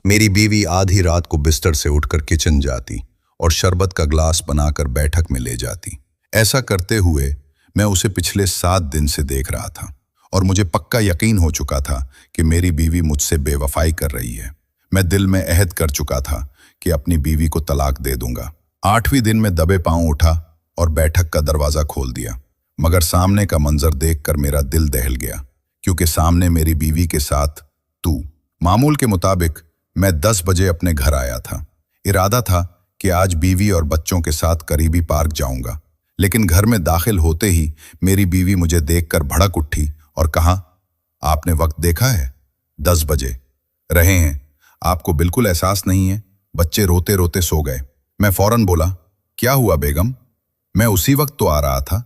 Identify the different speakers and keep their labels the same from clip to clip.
Speaker 1: मेरी बीवी आधी रात को बिस्तर से उठकर किचन जाती और शरबत का ग्लास बनाकर बैठक में ले जाती। ऐसा करते हुए मैं उसे पिछले 7 दिन से देख रहा था और मुझे पक्का यकीन हो चुका था कि मेरी बीवी मुझसे बेवफाई कर रही है। मैं दिल में अहद कर चुका था कि अपनी बीवी को तलाक दे दूंगा। 8वें दिन में दबे पांव उठा और बैठक का दरवाजा खोल दिया, मगर सामने का मंजर देखकर मेरा दिल दहल गया, क्योंकि सामने मेरी बीवी के साथ तू। मामूल के मुताबिक मैं 10 बजे अपने घर आया था। इरादा था कि आज बीवी और बच्चों के साथ करीबी पार्क जाऊंगा, लेकिन घर में दाखिल होते ही मेरी बीवी मुझे देखकर भड़क उठी और कहा, आपने वक्त देखा है? 10 बजे रहे हैं, आपको बिल्कुल एहसास नहीं है? बच्चे रोते रोते सो गए। मैं फौरन बोला, क्या हुआ बेगम? मैं उसी वक्त तो आ रहा था।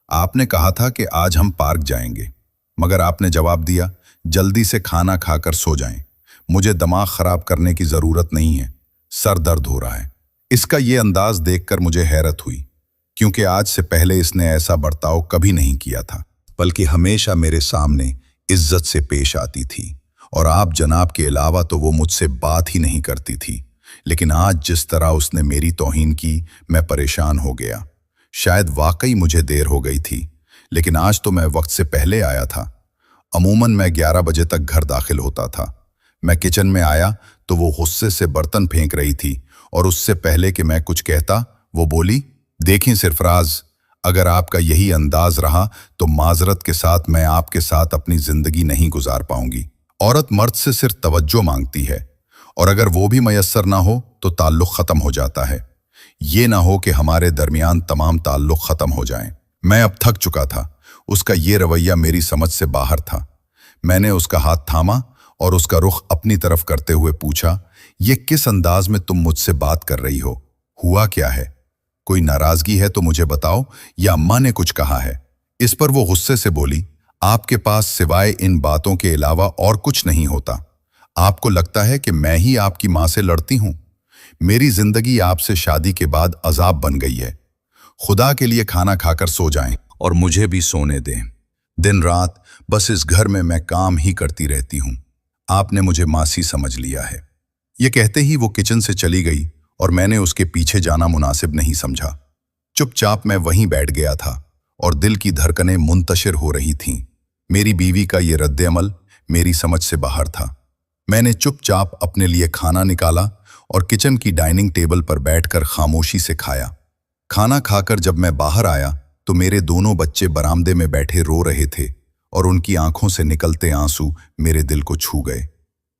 Speaker 1: आपने कहा था कि आज हम पार्क जाएंगे, मगर आपने जवाब दिया, जल्दी से खाना खाकर सो जाएं। मुझे दिमाग खराब करने की जरूरत नहीं है, सर दर्द हो रहा है। इसका ये अंदाज देखकर मुझे हैरत हुई, क्योंकि आज से पहले इसने ऐसा बर्ताव कभी नहीं किया था, बल्कि हमेशा मेरे सामने इज्जत से पेश आती थी और आप जनाब के अलावा तो वो मुझसे बात ही नहीं करती थी। लेकिन आज जिस तरह उसने मेरी तौहीन की, मैं परेशान हो गया। शायद वाकई मुझे देर हो गई थी, लेकिन आज तो मैं वक्त से पहले आया था। अमूमन मैं 11 बजे तक घर दाखिल होता था। मैं किचन में आया तो वो गुस्से से बर्तन फेंक रही थी और उससे पहले कि मैं कुछ कहता वो बोली, देखें सरफराज, अगर आपका यही अंदाज रहा तो माजरत के साथ मैं आपके साथ अपनी जिंदगी नहीं गुजार पाऊंगी। औरत मर्द से सिर्फ तवज्जो मांगती है, और अगर वो भी मयस्सर ना हो तो ताल्लुक खत्म हो जाता है। ये ना हो कि हमारे दरमियान तमाम ताल्लुक खत्म हो जाएं। मैं अब थक चुका था। उसका ये रवैया मेरी समझ से बाहर था। मैंने उसका हाथ थामा और उसका रुख अपनी तरफ करते हुए पूछा, ये किस अंदाज में तुम मुझसे बात कर रही हो? हुआ क्या है? कोई नाराजगी है तो मुझे बताओ, या अम्मा ने कुछ कहा है? इस पर वो गुस्से से बोली, आपके पास सिवाय इन बातों के अलावा और कुछ नहीं होता। आपको लगता है कि मैं ही आपकी मां से लड़ती हूं? मेरी जिंदगी आपसे शादी के बाद अजाब बन गई है। खुदा के लिए खाना खाकर सो जाएं और मुझे भी सोने दें। दिन रात बस इस घर में मैं काम ही करती रहती हूं। आपने मुझे मासी समझ लिया है। ये कहते ही वो किचन से चली गई और मैंने उसके पीछे जाना मुनासिब नहीं समझा। चुपचाप मैं वहीं बैठ गया था और दिल की धड़कनें मुंतशिर हो रही थीं। मेरी बीवी का ये रद्द-ए-अमल मेरी समझ से बाहर था। मैंने चुपचाप अपने लिए खाना निकाला और किचन की डाइनिंग टेबल पर बैठकर खामोशी से खाया। खाना खाकर जब मैं बाहर आया तो मेरे दोनों बच्चे बरामदे में बैठे रो रहे थे और उनकी आंखों से निकलते आंसू मेरे दिल को छू गए।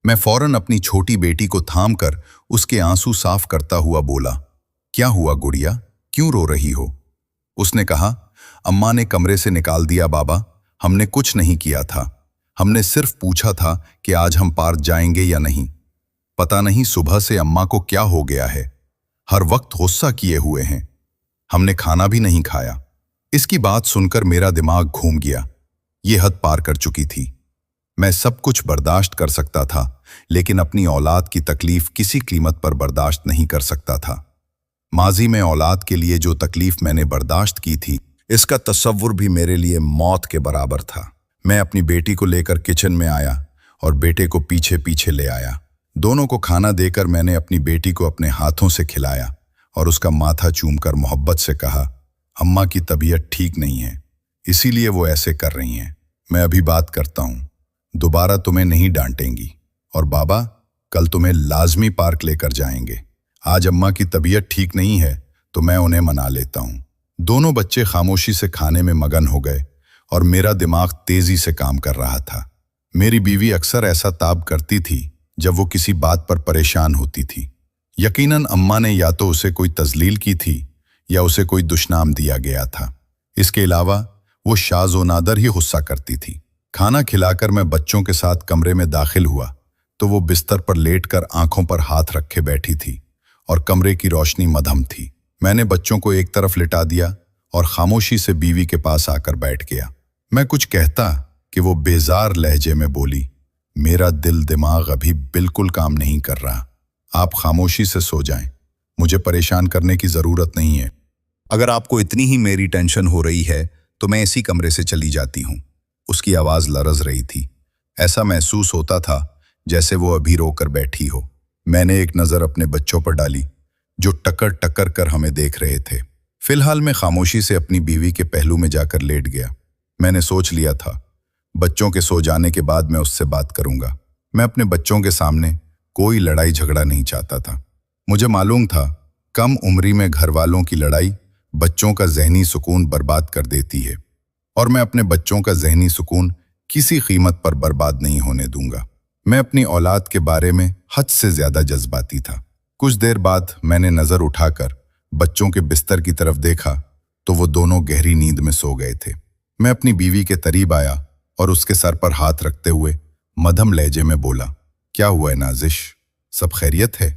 Speaker 1: मैं फौरन अपनी छोटी बेटी को थाम कर उसके आंसू साफ करता हुआ बोला, क्या हुआ गुड़िया, क्यों रो रही हो? उसने कहा, अम्मा ने कमरे से निकाल दिया बाबा, हमने कुछ नहीं किया था। हमने सिर्फ पूछा था कि आज हम पार्क जाएंगे या नहीं। पता नहीं सुबह से अम्मा को क्या हो गया है, हर वक्त गुस्सा किए हुए हैं। हमने खाना भी नहीं खाया। इसकी बात सुनकर मेरा दिमाग घूम गया। ये हद पार कर चुकी थी। मैं सब कुछ बर्दाश्त कर सकता था, लेकिन अपनी औलाद की तकलीफ किसी कीमत पर बर्दाश्त नहीं कर सकता था। माजी में औलाद के लिए जो तकलीफ मैंने बर्दाश्त की थी, इसका तसव्वुर भी मेरे लिए मौत के बराबर था। मैं अपनी बेटी को लेकर किचन में आया और बेटे को पीछे पीछे ले आया। दोनों को खाना देकर मैंने अपनी बेटी को अपने हाथों से खिलाया और उसका माथा चूमकर मोहब्बत से कहा, अम्मा की तबीयत ठीक नहीं है, इसीलिए वो ऐसे कर रही हैं। मैं अभी बात करता हूँ, दोबारा तुम्हें नहीं डांटेंगी। और बाबा, कल तुम्हें लाजमी पार्क लेकर जाएंगे। आज अम्मा की तबीयत ठीक नहीं है तो मैं उन्हें मना लेता हूँ। दोनों बच्चे खामोशी से खाने में मगन हो गए और मेरा दिमाग तेजी से काम कर रहा था। मेरी बीवी अक्सर ऐसा ताब करती थी जब वो किसी बात पर परेशान होती थी। यकीनन अम्मा ने या तो उसे कोई तजलील की थी या उसे कोई दुश्नाम दिया गया था। इसके अलावा वो शाज़ो नादर ही गुस्सा करती थी। खाना खिलाकर मैं बच्चों के साथ कमरे में दाखिल हुआ तो वो बिस्तर पर लेटकर आंखों पर हाथ रखे बैठी थी और कमरे की रोशनी मध्यम थी। मैंने बच्चों को एक तरफ लिटा दिया और खामोशी से बीवी के पास आकर बैठ गया। मैं कुछ कहता कि वो बेजार लहजे में बोली, मेरा दिल दिमाग अभी बिल्कुल काम नहीं कर रहा। आप खामोशी से सो जाएं, मुझे परेशान करने की जरूरत नहीं है। अगर आपको इतनी ही मेरी टेंशन हो रही है तो मैं इसी कमरे से चली जाती हूँ। उसकी आवाज लरज रही थी। ऐसा महसूस होता था जैसे वो अभी रोकर बैठी हो। मैंने एक नज़र अपने बच्चों पर डाली जो टक्कर टक्कर कर हमें देख रहे थे। फिलहाल मैं खामोशी से अपनी बीवी के पहलू में जाकर लेट गया। मैंने सोच लिया था बच्चों के सो जाने के बाद मैं उससे बात करूंगा। मैं अपने बच्चों के सामने कोई लड़ाई झगड़ा नहीं चाहता था। मुझे मालूम था कम उम्री में घर वालों की लड़ाई बच्चों का ज़हनी सुकून बर्बाद कर देती है, और मैं अपने बच्चों का ज़हनी सुकून किसी कीमत पर बर्बाद नहीं होने दूंगा। मैं अपनी औलाद के बारे में हद से ज़्यादा जज्बाती था। कुछ देर बाद मैंने नज़र उठाकर बच्चों के बिस्तर की तरफ देखा तो वो दोनों गहरी नींद में सो गए थे। मैं अपनी बीवी के करीब आया और उसके सर पर हाथ रखते हुए मध्यम लहजे में बोला, क्या हुआ है नाजिश, सब खैरियत है?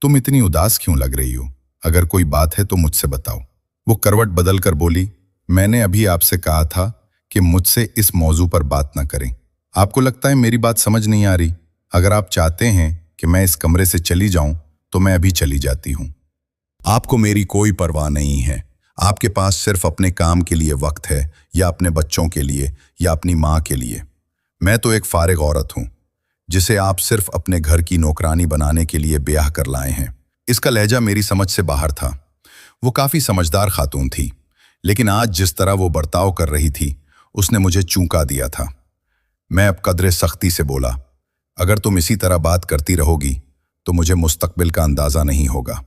Speaker 1: तुम इतनी उदास क्यों लग रही हो? अगर कोई बात है तो मुझसे बताओ। वो करवट बदल कर बोली, मैंने अभी आपसे कहा था कि मुझसे इस मौजू पर बात ना करें। आपको लगता है मेरी बात समझ नहीं आ रही? अगर आप चाहते हैं कि मैं इस कमरे से चली जाऊं तो मैं अभी चली जाती हूं। आपको मेरी कोई परवाह नहीं है। आपके पास सिर्फ अपने काम के लिए वक्त है, या अपने बच्चों के लिए, या अपनी माँ के लिए। मैं तो एक फारिग औरत हूं जिसे आप सिर्फ अपने घर की नौकरानी बनाने के लिए ब्याह कर लाए हैं। इसका लहजा मेरी समझ से बाहर था। वो काफ़ी समझदार खातून थी, लेकिन आज जिस तरह वो बर्ताव कर रही थी उसने मुझे चूका दिया था। मैं अब कदरे सख्ती से बोला, अगर तुम इसी तरह बात करती रहोगी तो मुझे मुस्तकबिल का अंदाज़ा नहीं होगा।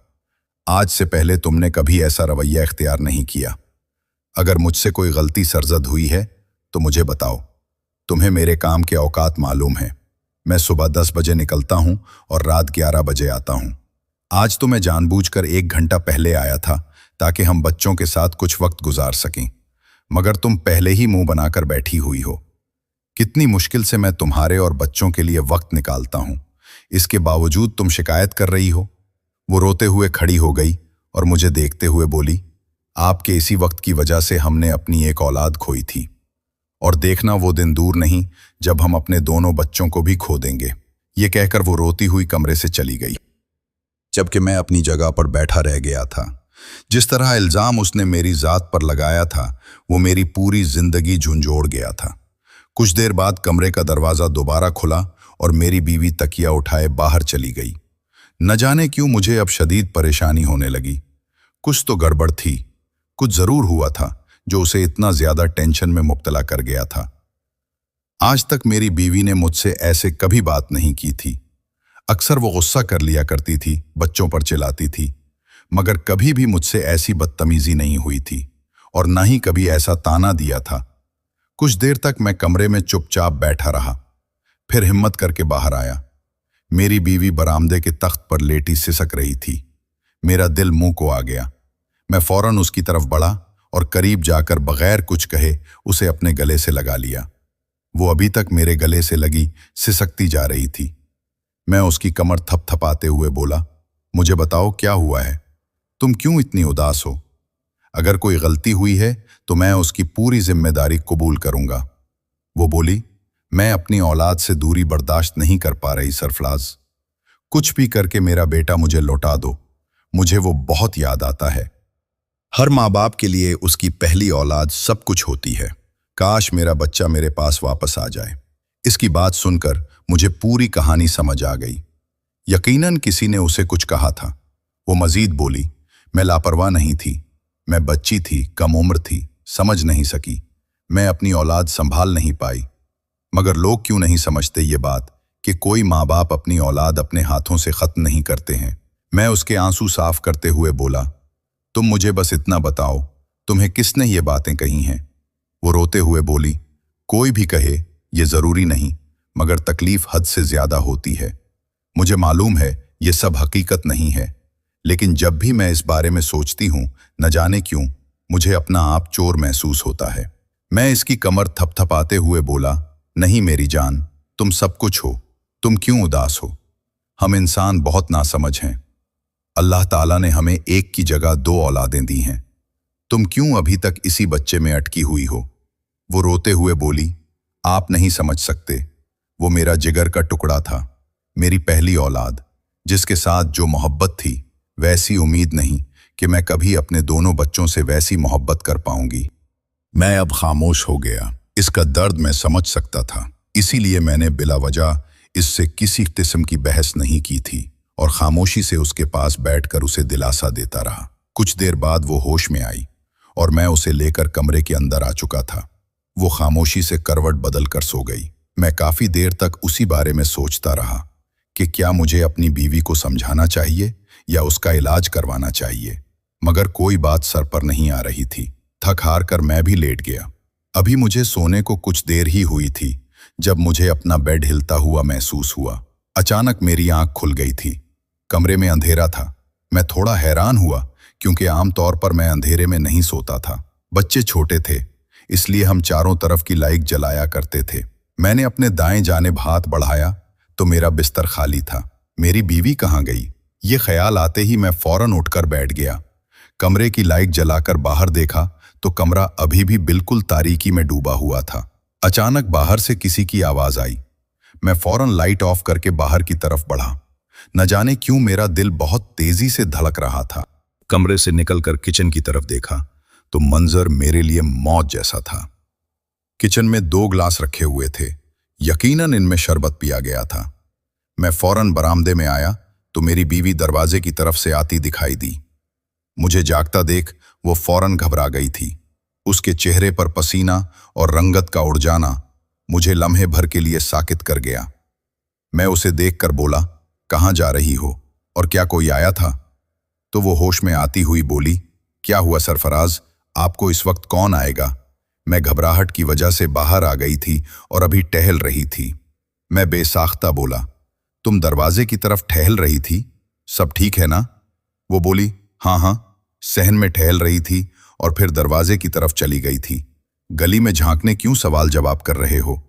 Speaker 1: आज से पहले तुमने कभी ऐसा रवैया इख्तियार नहीं किया। अगर मुझसे कोई गलती सरजद हुई है तो मुझे बताओ। तुम्हें मेरे काम के औकात मालूम है। मैं सुबह 10 बजे निकलता हूं और रात 11 बजे आता हूं। आज तो मैं जानबूझकर 1 घंटा पहले आया था ताकि हम बच्चों के साथ कुछ वक्त गुजार सकें, मगर तुम पहले ही मुंह बनाकर बैठी हुई हो। कितनी मुश्किल से मैं तुम्हारे और बच्चों के लिए वक्त निकालता हूं, इसके बावजूद तुम शिकायत कर रही हो। वो रोते हुए खड़ी हो गई और मुझे देखते हुए बोली, आपके इसी वक्त की वजह से हमने अपनी एक औलाद खोई थी, और देखना वो दिन दूर नहीं जब हम अपने दोनों बच्चों को भी खो देंगे। ये कहकर वो रोती हुई कमरे से चली गई, जबकि मैं अपनी जगह पर बैठा रह गया था। जिस तरह इल्ज़ाम उसने मेरी ज़ात पर लगाया था वो मेरी पूरी जिंदगी झुंझोड़ गया था। कुछ देर बाद कमरे का दरवाज़ा दोबारा खुला और मेरी बीवी तकिया उठाए बाहर चली गई। न जाने क्यों मुझे अब शदीद परेशानी होने लगी। कुछ तो गड़बड़ थी, कुछ ज़रूर हुआ था जो उसे इतना ज़्यादा टेंशन में मुब्तला कर गया था। आज तक मेरी बीवी ने मुझसे ऐसे कभी बात नहीं की थी। अक्सर वो गुस्सा कर लिया करती थी, बच्चों पर चिल्लाती थी, मगर कभी भी मुझसे ऐसी बदतमीजी नहीं हुई थी, और ना ही कभी ऐसा ताना दिया था। कुछ देर तक मैं कमरे में चुपचाप बैठा रहा, फिर हिम्मत करके बाहर आया। मेरी बीवी बरामदे के तख्त पर लेटी सिसक रही थी। मेरा दिल मुंह को आ गया। मैं फौरन उसकी तरफ बढ़ा और करीब जाकर बगैर कुछ कहे उसे अपने गले से लगा लिया। वो अभी तक मेरे गले से लगी सिसकती जा रही थी। मैं उसकी कमर थपथपाते हुए बोला, मुझे बताओ क्या हुआ है? तुम क्यों इतनी उदास हो? अगर कोई गलती हुई है तो मैं उसकी पूरी जिम्मेदारी कबूल करूंगा। वो बोली, मैं अपनी औलाद से दूरी बर्दाश्त नहीं कर पा रही सरफराज। कुछ भी करके मेरा बेटा मुझे लौटा दो। मुझे वो बहुत याद आता है। हर माँ बाप के लिए उसकी पहली औलाद सब कुछ होती है। काश मेरा बच्चा मेरे पास वापस आ जाए। इसकी बात सुनकर मुझे पूरी कहानी समझ आ गई। यकीनन किसी ने उसे कुछ कहा था। वो मजीद बोली, मैं लापरवाह नहीं थी, मैं बच्ची थी, कम उम्र थी, समझ नहीं सकी, मैं अपनी औलाद संभाल नहीं पाई। मगर लोग क्यों नहीं समझते ये बात कि कोई माँ बाप अपनी औलाद अपने हाथों से ख़त्म नहीं करते हैं। मैं उसके आंसू साफ करते हुए बोला, तुम मुझे बस इतना बताओ, तुम्हें किसने ये बातें कही हैं? वो रोते हुए बोली, कोई भी कहे ये ज़रूरी नहीं, मगर तकलीफ़ हद से ज़्यादा होती है। मुझे मालूम है ये सब हकीकत नहीं है, लेकिन जब भी मैं इस बारे में सोचती हूँ, न जाने क्यों मुझे अपना आप चोर महसूस होता है। मैं इसकी कमर थपथपाते हुए बोला, नहीं मेरी जान, तुम सब कुछ हो, तुम क्यों उदास हो? हम इंसान बहुत नासमझ हैं। अल्लाह ताला ने हमें एक की जगह 2 औलादें दी हैं। तुम क्यों अभी तक इसी बच्चे में अटकी हुई हो? वो रोते हुए बोली, आप नहीं समझ सकते, वो मेरा जिगर का टुकड़ा था, मेरी पहली औलाद, जिसके साथ जो मोहब्बत थी वैसी उम्मीद नहीं कि मैं कभी अपने दोनों बच्चों से वैसी मोहब्बत कर पाऊंगी। मैं अब खामोश हो गया। इसका दर्द मैं समझ सकता था, इसीलिए मैंने बिला वजह इससे किसी किस्म की बहस नहीं की थी और खामोशी से उसके पास बैठकर उसे दिलासा देता रहा। कुछ देर बाद वो होश में आई और मैं उसे लेकर कमरे के अंदर आ चुका था। वो खामोशी से करवट बदल कर सो गई। मैं काफी देर तक उसी बारे में सोचता रहा कि क्या मुझे अपनी बीवी को समझाना चाहिए या उसका इलाज करवाना चाहिए, मगर कोई बात सर पर नहीं आ रही थी। थक हार कर मैं भी लेट गया। अभी मुझे सोने को कुछ देर ही हुई थी जब मुझे अपना बेड हिलता हुआ महसूस हुआ। अचानक मेरी आंख खुल गई थी। कमरे में अंधेरा था। मैं थोड़ा हैरान हुआ क्योंकि आमतौर पर मैं अंधेरे में नहीं सोता था। बच्चे छोटे थे, इसलिए हम चारों तरफ की लाइट जलाया करते थे। मैंने अपने दाएं जानिब हाथ बढ़ाया तो मेरा बिस्तर खाली था। मेरी बीवी कहाँ गई? ये ख्याल आते ही मैं फौरन उठकर बैठ गया। कमरे की लाइट जलाकर बाहर देखा तो कमरा अभी भी बिल्कुल तारीकी में डूबा हुआ था। अचानक बाहर से किसी की आवाज आई। मैं फौरन लाइट ऑफ करके बाहर की तरफ बढ़ा। न जाने क्यों मेरा दिल बहुत तेजी से धड़क रहा था। कमरे से निकलकर किचन की तरफ देखा तो मंजर मेरे लिए मौत जैसा था। किचन में 2 गिलास रखे हुए थे। यकीनन इनमें शरबत पिया गया था। मैं फौरन बरामदे में आया तो मेरी बीवी दरवाजे की तरफ से आती दिखाई दी। मुझे जागता देख वो फौरन घबरा गई थी। उसके चेहरे पर पसीना और रंगत का उड़ जाना मुझे लम्हे भर के लिए साकित कर गया। मैं उसे देखकर बोला, कहाँ जा रही हो और क्या कोई आया था? तो वो होश में आती हुई बोली, क्या हुआ सरफराज, आपको इस वक्त कौन आएगा? मैं घबराहट की वजह से बाहर आ गई थी और अभी टहल रही थी। मैं बेसाख्ता बोला, तुम दरवाजे की तरफ टहल रही थी, सब ठीक है ना? वो बोली, हाँ हाँ, सहन में टहल रही थी और फिर दरवाजे की तरफ चली गई थी। गली में झांकने क्यों सवाल जवाब कर रहे हो?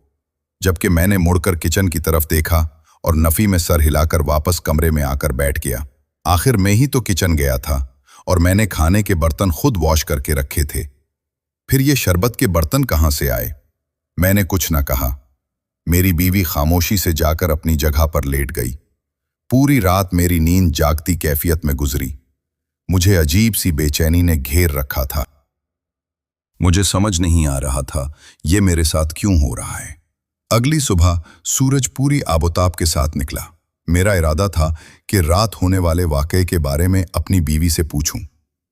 Speaker 1: जबकि मैंने मुड़कर किचन की तरफ देखा और नफी में सर हिलाकर वापस कमरे में आकर बैठ गया। आखिर मैं ही तो किचन गया था और मैंने खाने के बर्तन खुद वॉश करके रखे थे। फिर ये शरबत के बर्तन कहाँ से आए? मैंने कुछ न कहा। मेरी बीवी खामोशी से जाकर अपनी जगह पर लेट गई। पूरी रात मेरी नींद जागती कैफियत में गुजरी। मुझे अजीब सी बेचैनी ने घेर रखा था। मुझे समझ नहीं आ रहा था ये मेरे साथ क्यों हो रहा है। अगली सुबह सूरज पूरी आबोताब के साथ निकला। मेरा इरादा था कि रात होने वाले वाकये के बारे में अपनी बीवी से पूछूं,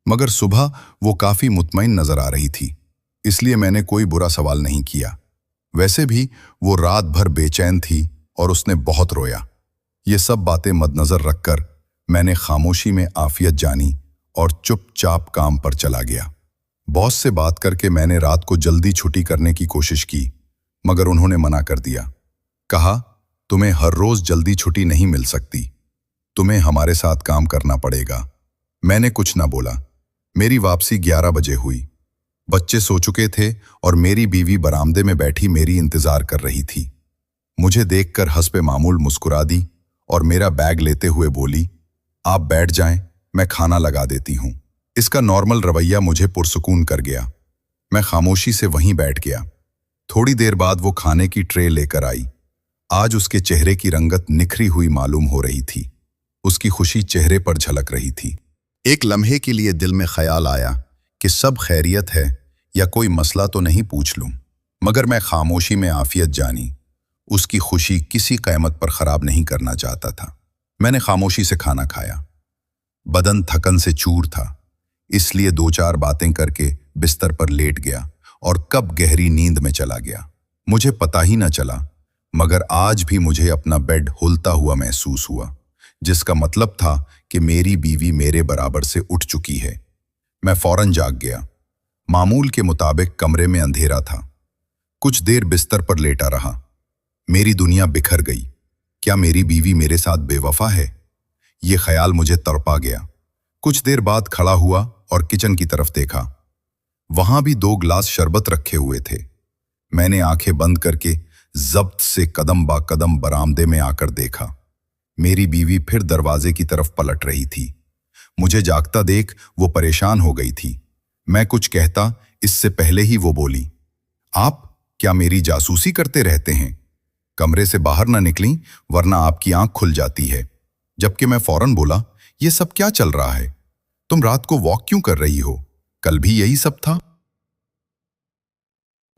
Speaker 1: मगर सुबह वो काफी मुतमईन नजर आ रही थी, इसलिए मैंने कोई बुरा सवाल नहीं किया। वैसे भी वो रात भर बेचैन थी और उसने बहुत रोया। ये सब बातें मद्नजर रखकर मैंने खामोशी में आफियत जानी और चुपचाप काम पर चला गया। बॉस से बात करके मैंने रात को जल्दी छुट्टी करने की कोशिश की, मगर उन्होंने मना कर दिया। कहा, तुम्हें हर रोज जल्दी छुट्टी नहीं मिल सकती, तुम्हें हमारे साथ काम करना पड़ेगा। मैंने कुछ ना बोला। मेरी वापसी 11 बजे हुई। बच्चे सो चुके थे और मेरी बीवी बरामदे में बैठी मेरी इंतजार कर रही थी। मुझे देखकर हंसपे मामूल मुस्कुरा दी और मेरा बैग लेते हुए बोली, आप बैठ जाएं, मैं खाना लगा देती हूं। इसका नॉर्मल रवैया मुझे पुरसुकून कर गया। मैं खामोशी से वहीं बैठ गया। थोड़ी देर बाद वो खाने की ट्रे लेकर आई। आज उसके चेहरे की रंगत निखरी हुई मालूम हो रही थी। उसकी खुशी चेहरे पर झलक रही थी। एक लम्हे के लिए दिल में ख्याल आया कि सब खैरियत है या कोई मसला तो नहीं पूछ लूं, मगर मैं खामोशी में आफियत जानी। उसकी खुशी किसी कीमत पर खराब नहीं करना चाहता था। मैंने खामोशी से खाना खाया। बदन थकन से चूर था, इसलिए 2-4 बातें करके बिस्तर पर लेट गया और कब गहरी नींद में चला गया मुझे पता ही न चला। मगर आज भी मुझे अपना बेड हुलता हुआ महसूस हुआ, जिसका मतलब था कि मेरी बीवी मेरे बराबर से उठ चुकी है। मैं फौरन जाग गया। मामूल के मुताबिक कमरे में अंधेरा था। कुछ देर बिस्तर पर लेटा रहा। मेरी दुनिया बिखर गई। क्या मेरी बीवी मेरे साथ बेवफा है? ये ख्याल मुझे तड़पा गया। कुछ देर बाद खड़ा हुआ और किचन की तरफ देखा। वहां भी 2 गिलास शरबत रखे हुए थे। मैंने आंखें बंद करके जब्त से कदम बा कदम बरामदे में आकर देखा। मेरी बीवी फिर दरवाजे की तरफ पलट रही थी। मुझे जागता देख वो परेशान हो गई थी। मैं कुछ कहता इससे पहले ही वो बोली, आप क्या मेरी जासूसी करते रहते हैं? कमरे से बाहर ना निकली वरना आपकी आंख खुल जाती है। जबकि मैं फौरन बोला, ये सब क्या चल रहा है? तुम रात को वॉक क्यों कर रही हो? कल भी यही सब था।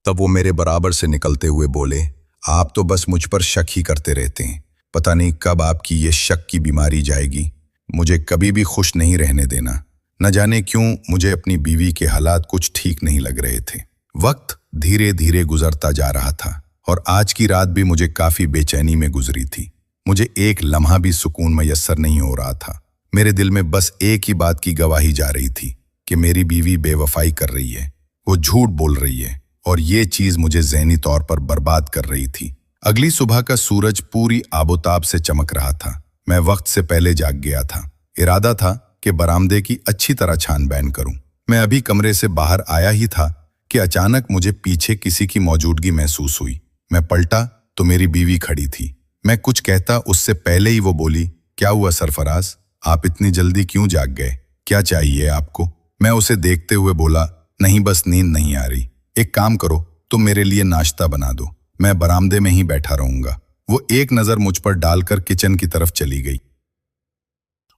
Speaker 1: तब वो मेरे बराबर से निकलते हुए बोले, आप तो बस मुझ पर शक ही करते रहते हैं। पता नहीं कब आपकी ये शक की बीमारी जाएगी। मुझे कभी भी खुश नहीं रहने देना। न जाने क्यों मुझे अपनी बीवी के हालात कुछ ठीक नहीं लग रहे थे। वक्त धीरे धीरे गुजरता जा रहा था और आज की रात भी मुझे काफी बेचैनी में गुजरी थी। मुझे एक लम्हा भी सुकून मैसर नहीं हो रहा था। मेरे दिल में बस एक ही बात की गवाही जा रही थी कि मेरी बीवी बेवफाई कर रही है, वो झूठ बोल रही है और ये चीज मुझे ज़हनी तौर पर बर्बाद कर रही थी। अगली सुबह का सूरज पूरी आबोताब से चमक रहा था। मैं वक्त से पहले जाग गया था। इरादा था कि बरामदे की अच्छी तरह छानबीन करूं। मैं अभी कमरे से बाहर आया ही था कि अचानक मुझे पीछे किसी की मौजूदगी महसूस हुई। मैं पलटा तो मेरी बीवी खड़ी थी। मैं कुछ कहता उससे पहले ही वो बोली, क्या हुआ सरफराज, आप इतनी जल्दी क्यों जाग गए? क्या चाहिए आपको? मैं उसे देखते हुए बोला, नहीं बस नींद नहीं आ रही। एक काम करो, तुम मेरे लिए नाश्ता बना दो, मैं बरामदे में ही बैठा रहूंगा। वो एक नजर मुझ पर डालकर किचन की तरफ चली गई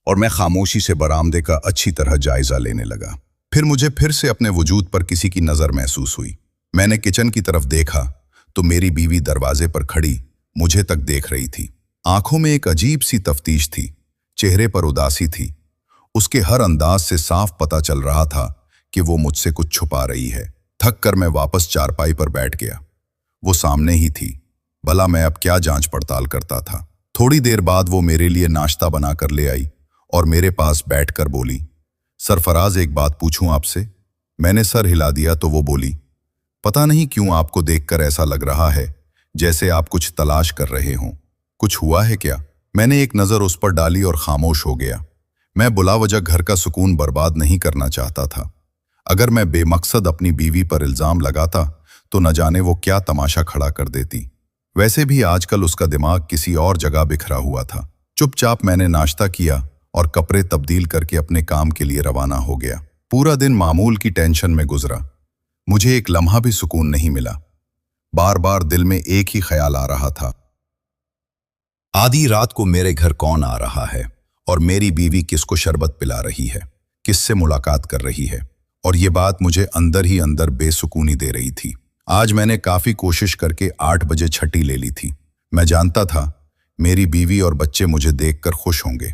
Speaker 1: और मैं खामोशी से बरामदे का अच्छी तरह जायजा लेने लगा। फिर मुझे फिर से अपने वजूद पर किसी की नजर महसूस हुई। मैंने किचन की तरफ देखा तो मेरी बीवी दरवाजे पर खड़ी मुझे तक देख रही थी। आंखों में एक अजीब सी तफ्तीश थी, चेहरे पर उदासी थी। उसके हर अंदाज से साफ पता चल रहा था कि वो मुझसे कुछ छुपा रही है। थक कर मैं वापस चारपाई पर बैठ गया। वो सामने ही थी। भला मैं अब क्या जांच पड़ताल करता था। थोड़ी देर बाद वो मेरे लिए नाश्ता बनाकर ले आई और मेरे पास बैठकर बोली, सरफराज एक बात पूछूं आपसे? मैंने सर हिला दिया तो वो बोली, पता नहीं क्यों आपको देखकर ऐसा लग रहा है जैसे आप कुछ तलाश कर रहे हों। कुछ हुआ है क्या? मैंने एक नज़र उस पर डाली और खामोश हो गया। मैं बुलावजह घर का सुकून बर्बाद नहीं करना चाहता था। अगर मैं बेमकसद अपनी बीवी पर इल्ज़ाम लगाता तो न जाने वो क्या तमाशा खड़ा कर देती। वैसे भी आजकल उसका दिमाग किसी और जगह बिखरा हुआ था। चुपचाप मैंने नाश्ता किया और कपड़े तब्दील करके अपने काम के लिए रवाना हो गया। पूरा दिन मामूल की टेंशन में गुजरा। मुझे एक लम्हा भी सुकून नहीं मिला। बार बार दिल में एक ही ख्याल आ रहा था, आधी रात को मेरे घर कौन आ रहा है और मेरी बीवी किसको शरबत पिला रही है, किससे मुलाकात कर रही है। और ये बात मुझे अंदर ही अंदर बेसुकूनी दे रही थी। आज मैंने काफी कोशिश करके 8 बजे छठी ले ली थी। मैं जानता था मेरी बीवी और बच्चे मुझे देखकर खुश होंगे।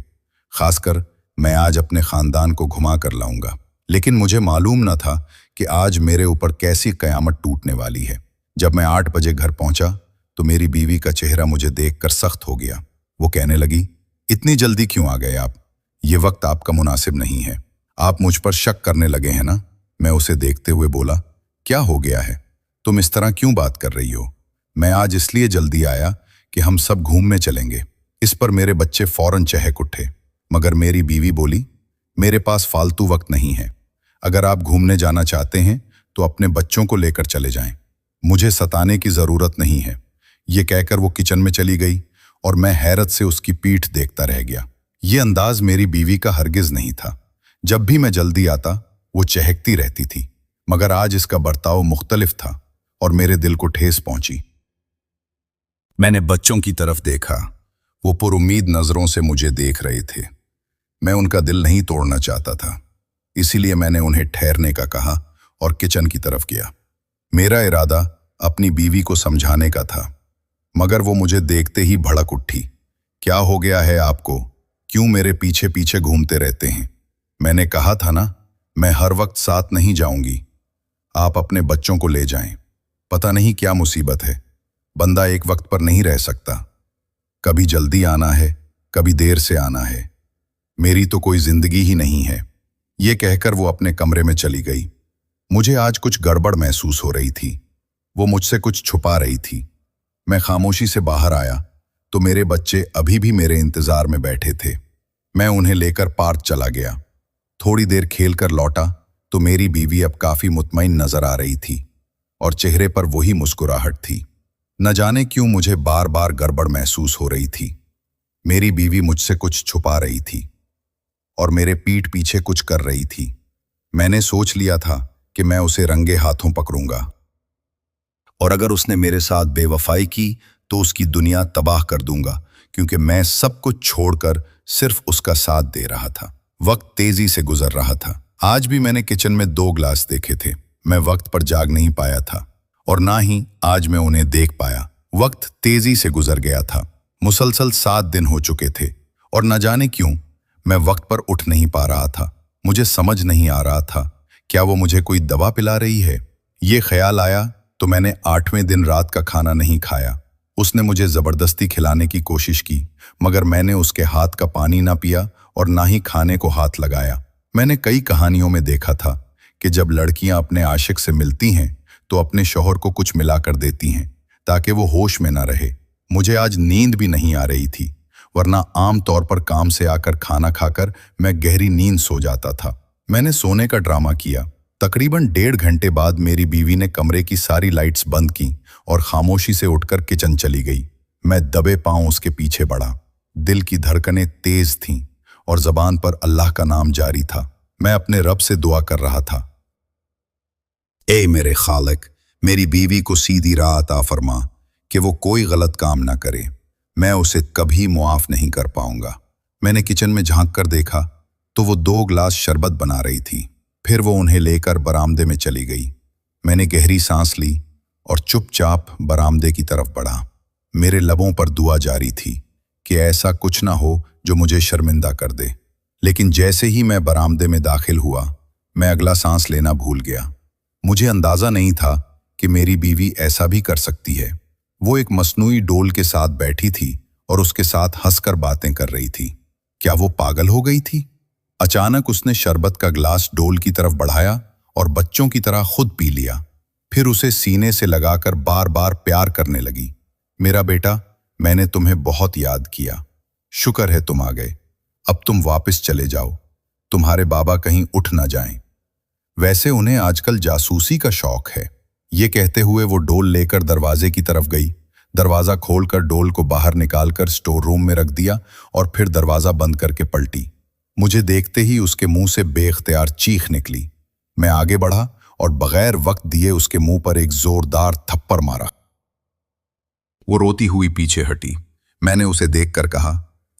Speaker 1: खासकर मैं आज अपने खानदान को घुमा कर लाऊंगा। लेकिन मुझे मालूम न था कि आज मेरे ऊपर कैसी कयामत टूटने वाली है। जब मैं 8 बजे घर पहुंचा तो मेरी बीवी का चेहरा मुझे देखकर सख्त हो गया। वो कहने लगी, इतनी जल्दी क्यों आ गए आप? ये वक्त आपका मुनासिब नहीं है। आप मुझ पर शक करने लगे हैं ना? मैं उसे देखते हुए बोला, क्या हो गया है? तुम इस तरह क्यों बात कर रही हो? मैं आज इसलिए जल्दी आया कि हम सब घूमने चलेंगे। इस पर मेरे बच्चे फौरन चहक उठे, मगर मेरी बीवी बोली, मेरे पास फालतू वक्त नहीं है। अगर आप घूमने जाना चाहते हैं तो अपने बच्चों को लेकर चले जाएं। मुझे सताने की जरूरत नहीं है। ये कहकर वो किचन में चली गई और मैं हैरत से उसकी पीठ देखता रह गया। ये अंदाज मेरी बीवी का हरगिज नहीं था। जब भी मैं जल्दी आता वो चहकती रहती थी, मगर आज इसका बर्ताव मुख्तलिफ था और मेरे दिल को ठेस पहुंची। मैंने बच्चों की तरफ देखा। वो पुरुम्मीद नजरों से मुझे देख रहे थे। मैं उनका दिल नहीं तोड़ना चाहता था, इसीलिए मैंने उन्हें ठहरने का कहा और किचन की तरफ गया। मेरा इरादा अपनी बीवी को समझाने का था, मगर वो मुझे देखते ही भड़क उठी। क्या हो गया है आपको? क्यों मेरे पीछे पीछे घूमते रहते हैं? मैंने कहा था ना, मैं हर वक्त साथ नहीं जाऊंगी। आप अपने बच्चों को ले जाएं। पता नहीं क्या मुसीबत है, बंदा एक वक्त पर नहीं रह सकता। कभी जल्दी आना है, कभी देर से आना है। मेरी तो कोई जिंदगी ही नहीं है। ये कहकर वो अपने कमरे में चली गई। मुझे आज कुछ गड़बड़ महसूस हो रही थी। वो मुझसे कुछ छुपा रही थी। मैं खामोशी से बाहर आया तो मेरे बच्चे अभी भी मेरे इंतजार में बैठे थे। मैं उन्हें लेकर पार्क चला गया। थोड़ी देर खेलकर लौटा तो मेरी बीवी अब काफी मुतमईन नजर आ रही थी और चेहरे पर वही मुस्कुराहट थी। न जाने क्यों मुझे बार बार गड़बड़ महसूस हो रही थी। मेरी बीवी मुझसे कुछ छुपा रही थी और मेरे पीठ पीछे कुछ कर रही थी। मैंने सोच लिया था कि मैं उसे रंगे हाथों पकड़ूंगा और अगर उसने मेरे साथ बेवफाई की तो उसकी दुनिया तबाह कर दूंगा, क्योंकि मैं सब कुछ छोड़कर सिर्फ उसका साथ दे रहा था। वक्त तेजी से गुजर रहा था। आज भी मैंने किचन में 2 ग्लास देखे थे। मैं वक्त पर जाग नहीं पाया था और ना ही आज मैं उन्हें देख पाया। वक्त तेजी से गुजर गया था। मुसलसल 7 दिन हो चुके थे और न जाने क्यों मैं वक्त पर उठ नहीं पा रहा था। मुझे समझ नहीं आ रहा था क्या वो मुझे कोई दवा पिला रही है। ये ख्याल आया तो मैंने 8वें दिन रात का खाना नहीं खाया। उसने मुझे जबरदस्ती खिलाने की कोशिश की, मगर मैंने उसके हाथ का पानी ना पिया और ना ही खाने को हाथ लगाया। मैंने कई कहानियों में देखा था कि जब लड़कियां अपने आशिक से मिलती हैं तो अपने शौहर को कुछ मिला कर देती हैं ताकि वो होश में ना रहे। मुझे आज नींद भी नहीं आ रही थी, वरना आम तौर पर काम से आकर खाना खाकर मैं गहरी नींद सो जाता था। मैंने सोने का ड्रामा किया। तकरीबन 1.5 घंटे बाद मेरी बीवी ने कमरे की सारी लाइट्स बंद की और खामोशी से उठकर किचन चली गई। मैं दबे पांव उसके पीछे बढ़ा। दिल की धड़कनें तेज थीं और जबान पर अल्लाह का नाम जारी था। मैं अपने रब से दुआ कर रहा था, ए मेरे खालिक, मेरी बीवी को सीधी राह अता फरमा कि वो कोई गलत काम ना करे। मैं उसे कभी मुआफ नहीं कर पाऊंगा। मैंने किचन में झांक कर देखा तो वो 2 गिलास शरबत बना रही थी। फिर वो उन्हें लेकर बरामदे में चली गई। मैंने गहरी सांस ली और चुपचाप बरामदे की तरफ बढ़ा। मेरे लबों पर दुआ जारी थी कि ऐसा कुछ ना हो जो मुझे शर्मिंदा कर दे। लेकिन जैसे ही मैं बरामदे में दाखिल हुआ, मैं अगला सांस लेना भूल गया। मुझे अंदाजा नहीं था कि मेरी बीवी ऐसा भी कर सकती है। वो एक मसनूई डोल के साथ बैठी थी और उसके साथ हंसकर बातें कर रही थी। क्या वो पागल हो गई थी? अचानक उसने शरबत का गिलास डोल की तरफ बढ़ाया और बच्चों की तरह खुद पी लिया। फिर उसे सीने से लगाकर बार बार प्यार करने लगी। मेरा बेटा, मैंने तुम्हें बहुत याद किया। शुक्र है तुम आ गए। अब तुम वापस चले जाओ, तुम्हारे बाबा कहीं उठ ना जाएं। वैसे उन्हें आजकल जासूसी का शौक है। ये कहते हुए वो डोल लेकर दरवाजे की तरफ गई। दरवाजा खोलकर डोल को बाहर निकालकर स्टोर रूम में रख दिया और फिर दरवाजा बंद करके पलटी। मुझे देखते ही उसके मुंह से बेख्तियार चीख निकली। मैं आगे बढ़ा और बगैर वक्त दिए उसके मुंह पर एक जोरदार थप्पड़ मारा। वो रोती हुई पीछे हटी। मैंने उसे देखकर कहा,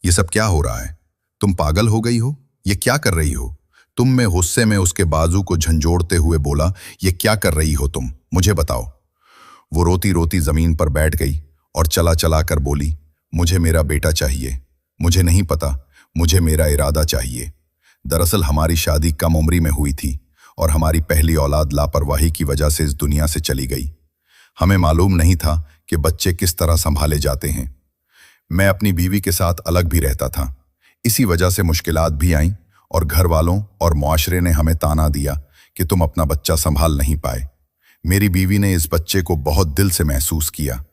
Speaker 1: ये सब क्या हो रहा है? तुम पागल हो गई हो? ये क्या कर रही हो तुम? मैं गुस्से में उसके बाजू को झंझोड़ते हुए बोला, ये क्या कर रही हो तुम? मुझे बताओ। वो रोती रोती जमीन पर बैठ गई और चला चला कर बोली, मुझे मेरा बेटा चाहिए। मुझे नहीं पता, मुझे मेरा इरादा चाहिए। दरअसल हमारी शादी कम उम्री में हुई थी और हमारी पहली औलाद लापरवाही की वजह से इस दुनिया से चली गई। हमें मालूम नहीं था कि बच्चे किस तरह संभाले जाते हैं। मैं अपनी बीवी के साथ अलग भी रहता था। इसी वजह से मुश्किलात भी आईं और घर वालों और मुआशरे ने हमें ताना दिया कि तुम अपना बच्चा संभाल नहीं पाए। मेरी बीवी ने इस बच्चे को बहुत दिल से महसूस किया,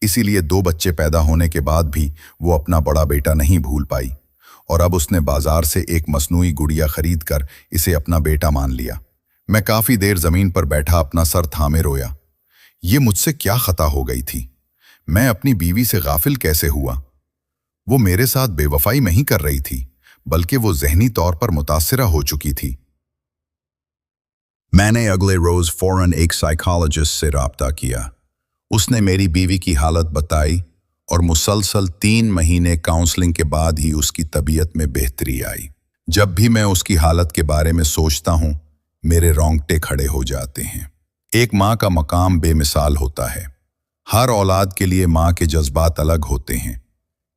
Speaker 1: इसीलिए 2 बच्चे पैदा होने के बाद भी वो अपना बड़ा बेटा नहीं भूल पाई और अब उसने बाजार से एक मसनूई गुड़िया खरीद कर इसे अपना बेटा मान लिया। मैं काफी देर जमीन पर बैठा अपना सर थामे रोया। ये मुझसे क्या खता हो गई थी? मैं अपनी बीवी से गाफिल कैसे हुआ? वो मेरे साथ बेवफाई नहीं कर रही थी, बल्कि वो ज़हनी तौर पर मुतासिरा हो चुकी थी। मैंने अगले रोज फौरन एक साइकोलॉजिस्ट से राब्ता किया। उसने मेरी बीवी की हालत बताई और मुसलसल 3 महीने काउंसलिंग के बाद ही उसकी तबीयत में बेहतरी आई। जब भी मैं उसकी हालत के बारे में सोचता हूं, मेरे रोंगटे खड़े हो जाते हैं। एक माँ का मकाम बेमिसाल होता है। हर औलाद के लिए माँ के जज्बात अलग होते हैं,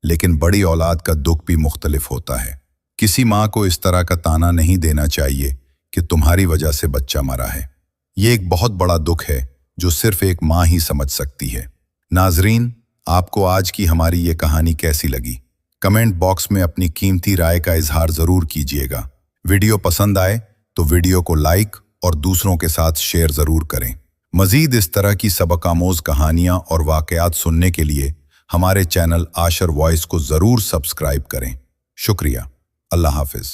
Speaker 1: लेकिन बड़ी औलाद का दुख भी मुख्तलिफ होता है। किसी माँ को इस तरह का ताना नहीं देना चाहिए कि तुम्हारी वजह से बच्चा मरा है। ये एक बहुत बड़ा दुख है जो सिर्फ एक माँ ही समझ सकती है। नाजरीन, आपको आज की हमारी ये कहानी कैसी लगी? कमेंट बॉक्स में अपनी कीमती राय का इजहार जरूर कीजिएगा। वीडियो पसंद आए तो वीडियो को लाइक और दूसरों के साथ शेयर जरूर करें। मजीद इस तरह की सबक आमोज कहानियां और वाकयात सुनने के लिए हमारे चैनल आशर वॉइस को जरूर सब्सक्राइब करें। शुक्रिया। अल्लाह हाफिज।